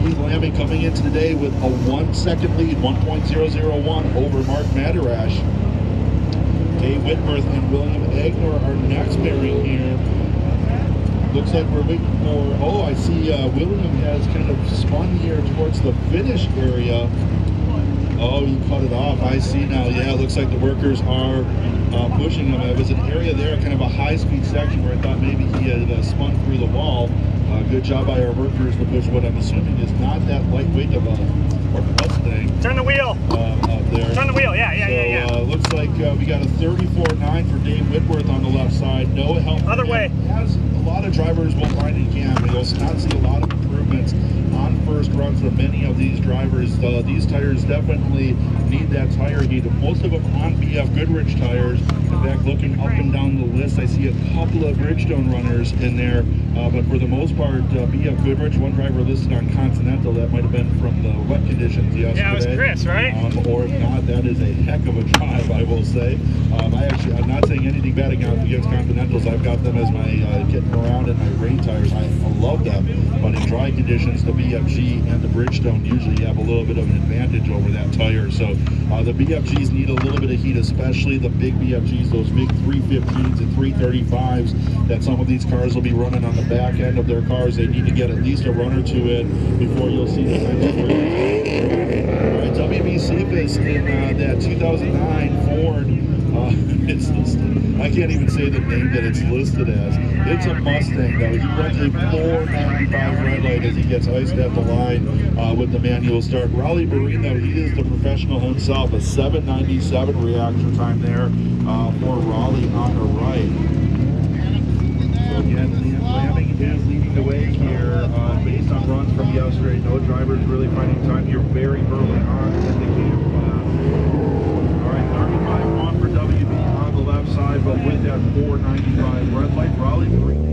Keith Lamming coming into the day with a 1 second lead, 1.001 over Mark Madarash. Dave Whitworth and William Agner are next pairing here. Looks like we're waiting for, oh, I see William has kind of spun here towards the finish area. Oh, he cut it off. I see now. Yeah, it looks like the workers are pushing him. It was an area there, kind of a high-speed section where I thought maybe he had spun through the wall. Good job by our workers to push what I'm assuming is not that lightweight of a Mustang. Turn the wheel. Up there. Turn the wheel. Yeah. Looks like we got a 34.9 for Dave Whitworth on the left side. No help. Other way. As a lot of drivers will find in camp, you'll not see a lot of improvements on first run from many of these drivers. These tires definitely need that tire heat. Most of them on BF Goodrich tires. In fact, looking up and down the list, I see a couple of Bridgestone runners in there, but for the most part, BF Goodrich, one driver listed on Continental. That might have been from the wet conditions yesterday. Yeah, it was Chris, right? Or if not, that is a heck of a drive, I will say. I'm not saying anything bad against Continentals. I've got them as my getting around in my rain tires. I love them, but in dry conditions, the BFG and the Bridgestone usually have a little bit of an advantage over that tire. So the BFGs need a little bit of heat, especially the big BFGs, those big 315s and 335s that some of these cars will be running on the back end of their cars. They need to get at least a run or two in before you'll see the next one. All right, WB Cephas in that 2009 Ford. I can't even say the name that it's listed as. It's a Mustang, though. He runs a 495 red light as he gets iced at the line with the manual start. Raleigh Marine, though, he is the professional himself. A 797 reaction time there for Raleigh on the right. So again, Liam Lamming is leading the way here based on runs from yesterday. No drivers really finding time here very early on in the camp. All right, 35-1 for WB on the left side, but with that 495 red light, Raleigh Marine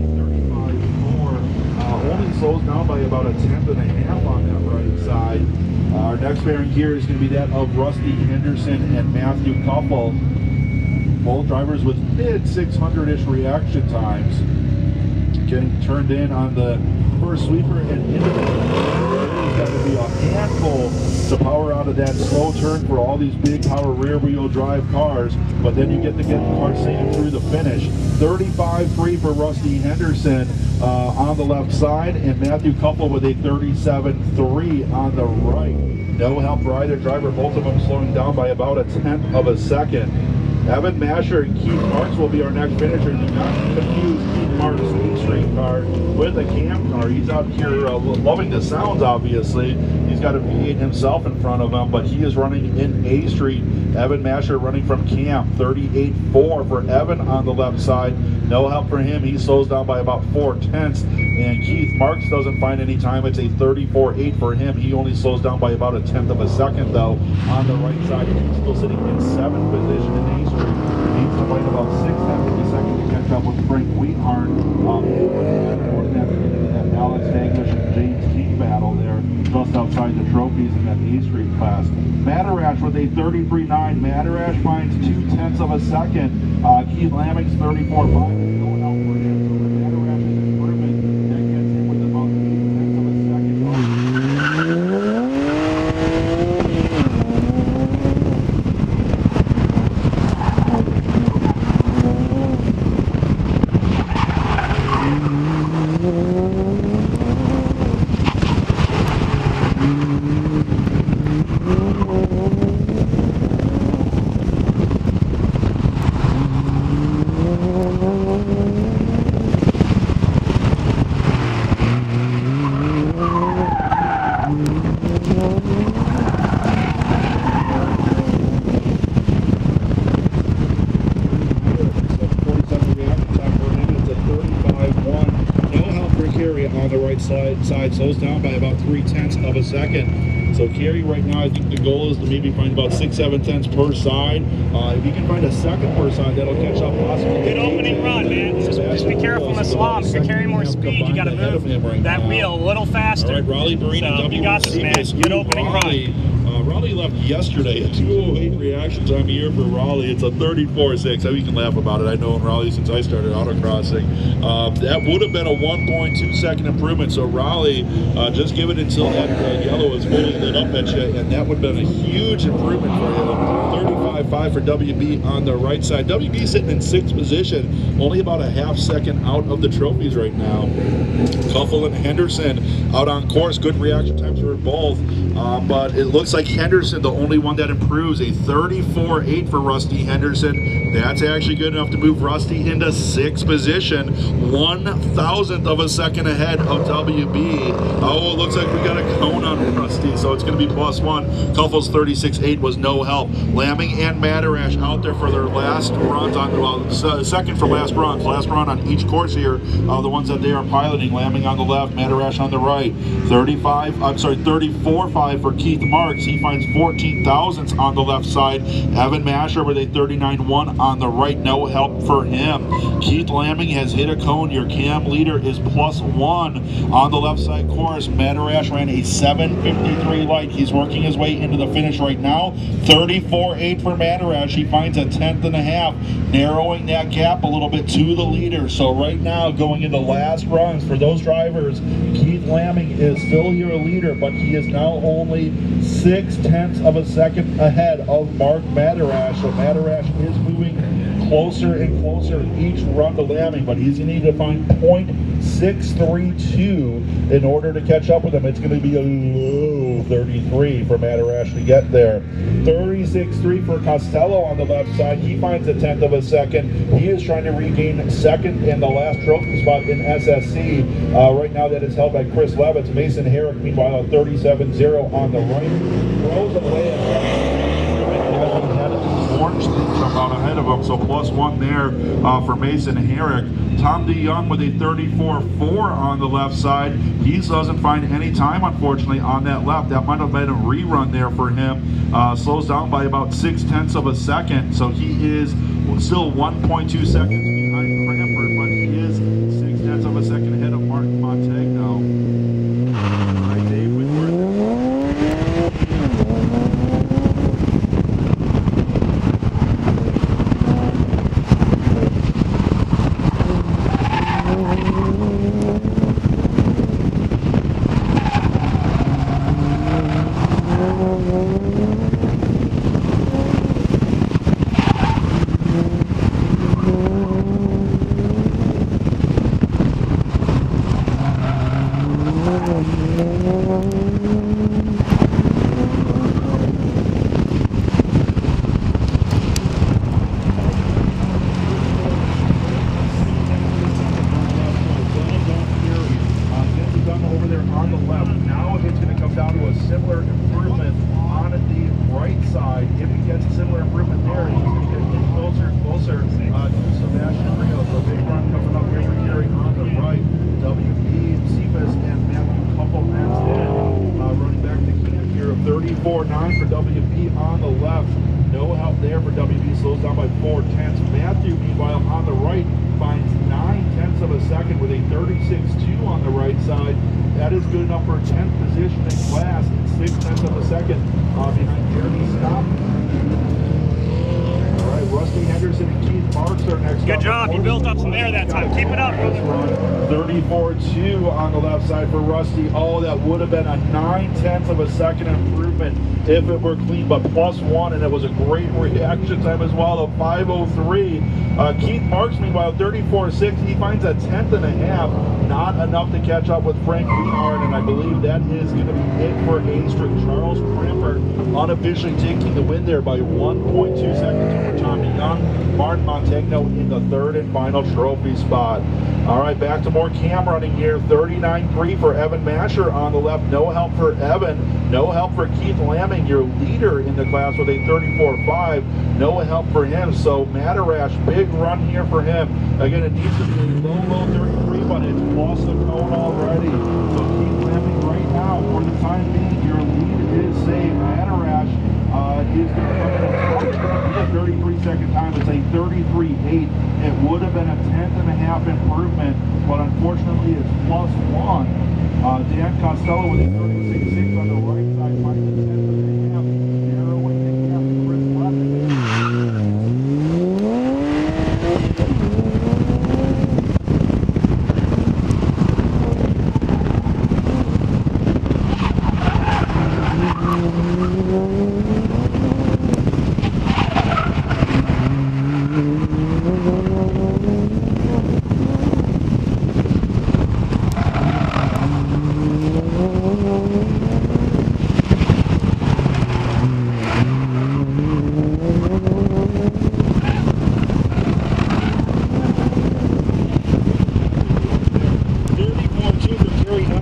35-4 only slows down by about a tenth and a half on that right side. Our next pairing here is going to be that of Rusty Henderson and Matthew Couple. Both drivers with mid 600-ish reaction times. Getting turned in on the first sweeper and into the got to be a handful to power out of that slow turn for all these big power rear wheel drive cars, but then you get the car saving through the finish. 35-3 for Rusty Henderson on the left side, and Matthew Couple with a 37-3 on the right. No help for either driver, both of them slowing down by about a tenth of a second. Evan Masher and Keith Marks will be our next finisher. Do not confuse Keith Marks' State Street car with a cam car. He's out here loving the sounds, obviously. He's got a V8 himself in front of him, but he is running in A Street. Evan Masher running from camp, 38-4 for Evan on the left side. No help for him. He slows down by about 4/10. And Keith Marks doesn't find any time. It's a 34-8 for him. He only slows down by about a tenth of a second, though. On the right side, he's still sitting in 7th position in A Street. He needs to fight about 6/10 of a second to catch up with Frank Wheathorn. That Alex Haglish and James King battle there, just outside the trophies in that A Street class. Madarash with a 33.9. Madarash finds 2/10 of a second. Keith Lamming's 34.5 is going out for him. So the Madarash's improvement that gets him with about 2/10 of a second. Kerry on the right side slows down by about 3/10 of a second. So Kerry right now, I think the goal is to maybe find about 6-7 tenths per side. If you can find a second per side, that'll catch up possibly. Good opening run, man. Just be careful in the slump. To carry more speed, you got to move that wheel a little faster. All right, Raleigh Marina, so you got this, man. Good opening run. Raleigh left yesterday, a 2:08 reaction time here for Raleigh. It's a 34.6. We can laugh about it. I know in Raleigh since I started autocrossing. That would have been a 1.2 second improvement. So Raleigh, just give it until that yellow is fully lit up at you, and that would have been a huge improvement for you. 35.5 for WB on the right side. WB sitting in 6th position, only about a half second out of the trophies right now. Kuffel and Henderson out on course. Good reaction times for both, but it looks like Henderson, the only one that improves, a 34.8 for Rusty Henderson. That's actually good enough to move Rusty into 6th position, 1/1000th of a second ahead of WB. Oh, it looks like we got a cone on Rusty, so it's going to be +1. Kuffel's 36.8 was no help. Lamming and Madarash out there for their last runs on, well, second for last runs. Last run on each course here, the ones that they are piloting. Lamming on the left, Madarash on the right. 34.5 for Keith Marks. He finds 14 thousandths on the left side. Evan Masher with a 39.1 on the right. No help for him. Keith Lamming has hit a cone. Your cam leader is +1 on the left side course. Madarash ran a 7:53 light. He's working his way into the finish right now. 34.8 for Madarash. He finds a 1/10.5, narrowing that gap a little bit to the leader. So right now, going into last runs for those drivers, Keith Lamming is still your leader, but he is now only 0.6 of a second ahead of Mark Madarash. So Madarash is moving closer and closer each run to Lamming, but he's going to need to find .632 in order to catch up with him. It's going to be a low 33 for Madarash to get there. 36.3 for Costello on the left side. He finds a 1/10 of a second. He is trying to regain second in the last trophy spot in SSC. Right now that is held by Chris Levitz. Mason Herrick, meanwhile, 37.0 on the right. Throws away orange thing jump out ahead of him, so +1 there for Mason Herrick. Tom DeYoung with a 34.4 on the left side. He doesn't find any time, unfortunately, on that left. That might have been a rerun there for him. Slows down by about 0.6 of a second, so he is still 1.2 seconds behind Cranford, but he is 0.6 of a second ahead of Martin Montagno. All right, Dave Whitworth. .9 for WB on the left. No help there for WB. Slows down by 0.4. Matthew, meanwhile, on the right, finds 0.9 of a second with a 36.2 on the right side. That is good enough for 10th position in class. 0.6 of a second behind Jeremy Scott. All right, Rusty Henderson and Keith Marks are next. Good job. You built up some air that time. Keep it up, brother. 34.2 on the left side for Rusty. Oh, that would have been a 0.9 of a second improvement if it were clean, but +1, and it was a great reaction time as well of 5:03. Keith Marks, meanwhile, 34.6. He finds a 1/10.5. Not enough to catch up with Frank Reinhardt, and I believe that is going to be it for A-Strict. Charles Cranford unofficially taking the win there by 1.2 seconds over Tom DeYoung. Martin Montagno in the third and final trophy spot. All right, back to more cam running here. 39.3 for Evan Masher on the left. No help for Evan. No help for Keith Lamming, your leader in the class with a 34.5. No help for him. So Madarash, big run here for him. Again, it needs to be a low 33, but it's plus the cone already. So Keith Lamming right now, for the time being, your lead is it would have been a 10.5 improvement, but unfortunately it's +1. Dan Costello with a 36.6 on the right side, finds a 10.5, narrowing the gap to Chris Levin.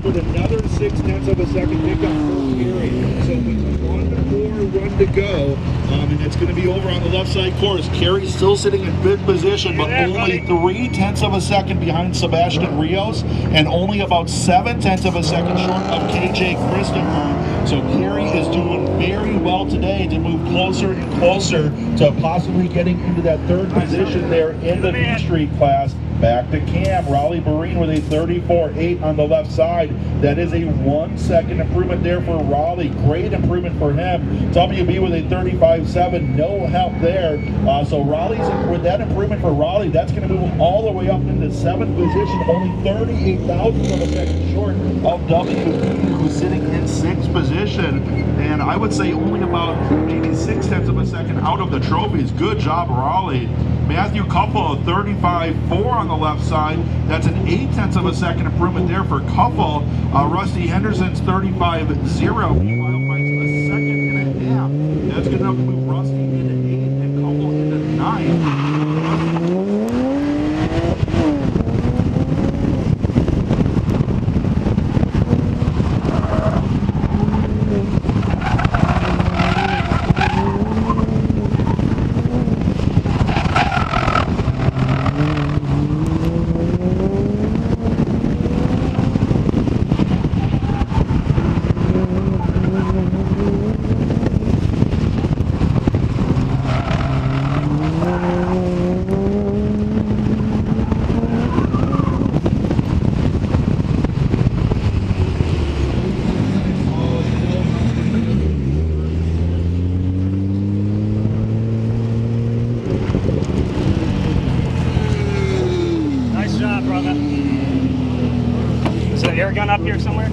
Another 0.6 of a second pickup for Kerry. So with 1 more run to go, and it's going to be over on the left side course. Kerry's still sitting in fifth position, but only 0.3 of a second behind Sebastian Rios, and only about 0.7 of a second short of KJ Christopher. So Kerry is doing very well today to move closer and closer to possibly getting into that third position there in the B Street class. Back to Cam, Raleigh Barine with a 34.8 on the left side. That is a 1 second improvement there for Raleigh. Great improvement for him. WB with a 35.7, no help there. So Raleigh's, with that improvement for Raleigh, that's going to move him all the way up into 7th position, only 38 thousandths of a second short of WB, who's sitting in 6th position. And I would say only about 0.6 of a second out of the trophies. Good job, Raleigh. Matthew Kuffel, a 35.4 on the left side. That's an 0.8 of a second improvement there for Kuffel. Rusty Henderson's 35.0. Meanwhile, finds a 1.5 seconds. That's good enough to move Rusty into 8th and Kuffel into 9th. Is the air gun up here somewhere?